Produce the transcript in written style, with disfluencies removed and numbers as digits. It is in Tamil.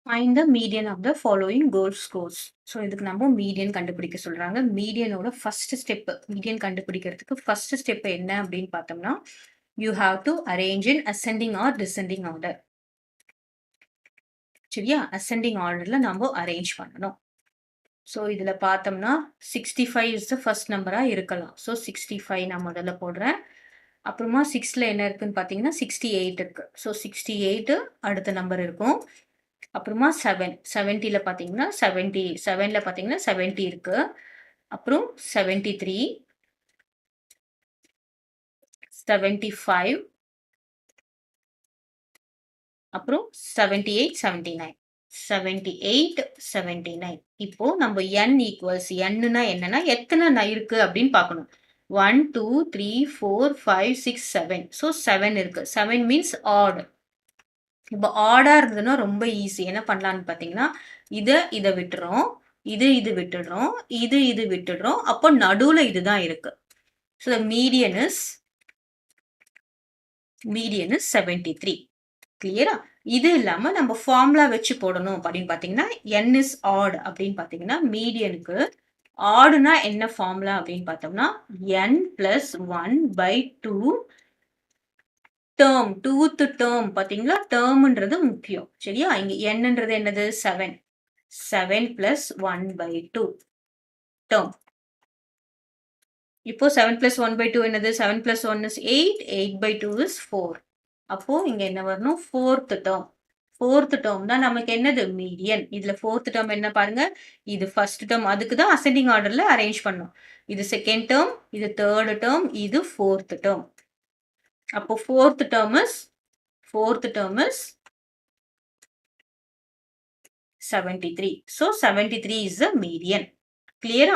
Find the median of the following goal scores. So இதுக்கு நம்ம மீடியன் கண்டுபிடிக்க சொல்றாங்க. மீடியனோட ஃபர்ஸ்ட் ஸ்டெப், மீடியன் கண்டுபிடிக்கிறதுக்கு ஃபர்ஸ்ட் ஸ்டெப் என்ன அப்படின்னு பார்த்தோம்னா, you have to arrange in ascending or descending order. சரியா? அசெண்டிங் ஆர்டர்ல நம்ம அரேஞ்ச் பண்ணணும். ஸோ இதுல பார்த்தோம்னா 65 இஸ் த ஃபர்ஸ்ட் நம்பரா இருக்கலாம். ஸோ 65 நான் முதல்ல போடுறேன். அப்புறமா 6ல என்ன இருக்குன்னு பார்த்தீங்கன்னா 68 இருக்கு. ஸோ 68 அடுத்த நம்பர் இருக்கும். அப்புறமா 7 70ல பார்த்தீங்கன்னா 77ல பார்த்தீங்கன்னா 70 இருக்கு. அப்புறம் 73 75 அப்புறம் 78 79 78 79 இப்போ நம்ம n ஈக்குவல்ஸ் nனா என்னன்னா எத்தனை இருக்கு அப்படின்னு பார்க்கணும். 1 2 3 4 5 6 7 ஸோ 7 இருக்கு. 7 மீன்ஸ் ஆட். இப்போ ஆடா இருந்ததுன்னா ரொம்ப ஈஸி. என்ன பண்ணலாம்னு பார்த்தீங்கன்னா, இத விட்டுறோம். இது விட்டுடுறோம். இது விட்டுடுறோம். அப்போ நடுவுல இதுதான் இருக்கு. So the median is 73. கிளியரா? இது இல்லாம நம்ம ஃபார்முலா வச்சு போடணும் அப்படின்னு பார்த்தீங்கன்னா, n இஸ் ஆட் அப்படின்னு பார்த்தீங்கன்னா, மீடியனுக்கு ஆடுனா என்ன ஃபார்முலா அப்படின்னு பார்த்தோம்னா, n plus 1/2 term, 2th term பார்த்தீங்களா? டேர்ம்ன்றது முக்கியம். சரியா? இங்க nன்றது என்னது? 7. 7 பிளஸ் 1/2 டேர்ம். இப்போ 7 பிளஸ் 1/2 என்னது? 7 பிளஸ் 1 இஸ் 8. 8/2 இஸ் 4. அப்போ இங்க என்ன வரணும்? 4th term. 4th டேர்ம் தான் நமக்கு என்னது? மீடியன். இதுல 4th டேர்ம் என்ன பாருங்க? இது ஃபர்ஸ்ட் டேர்ம். அதுக்கு தான் அசெண்டிங் ஆர்டர்ல அரேஞ்ச் பண்ணணும். இது செகண்ட் டேர்ம், இது தேர்ட் டேர்ம், இது 4th டேர்ம். அப்போ 4th term is 73. So 73 is the median. Clear?